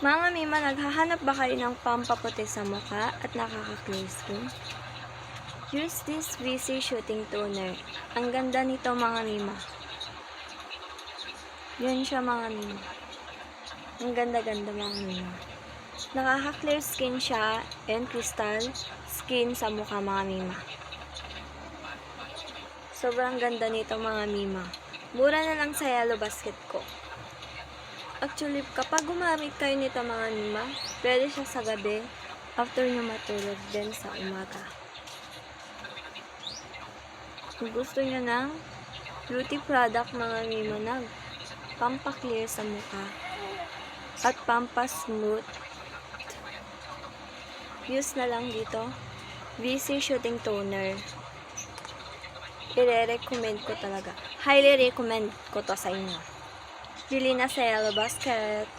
Mga mima, naghahanap ba kayo ng pampaputi sa mukha at nakaka-clear skin? Use this VC Shooting Toner. Ang ganda nito mga mima. Yun siya mga mima. Ang ganda-ganda mga mima. Nakaka-clear skin siya and crystal skin sa mukha mga mima. Sobrang ganda nito mga mima. Mura na lang sa Yellow Basket ko. Actually, kapag gumamit kayo nito mga mima, pwede siya sa gabi, after nyo matulog, din sa umaga. Kung gusto nyo ng beauty product mga mima na pampa-clear sa mukha at pampa-smooth, use na lang dito, VC Shooting Toner. I-recommend ko talaga. Highly recommend ko to sa inyo. Bili na sa Yellow Basket.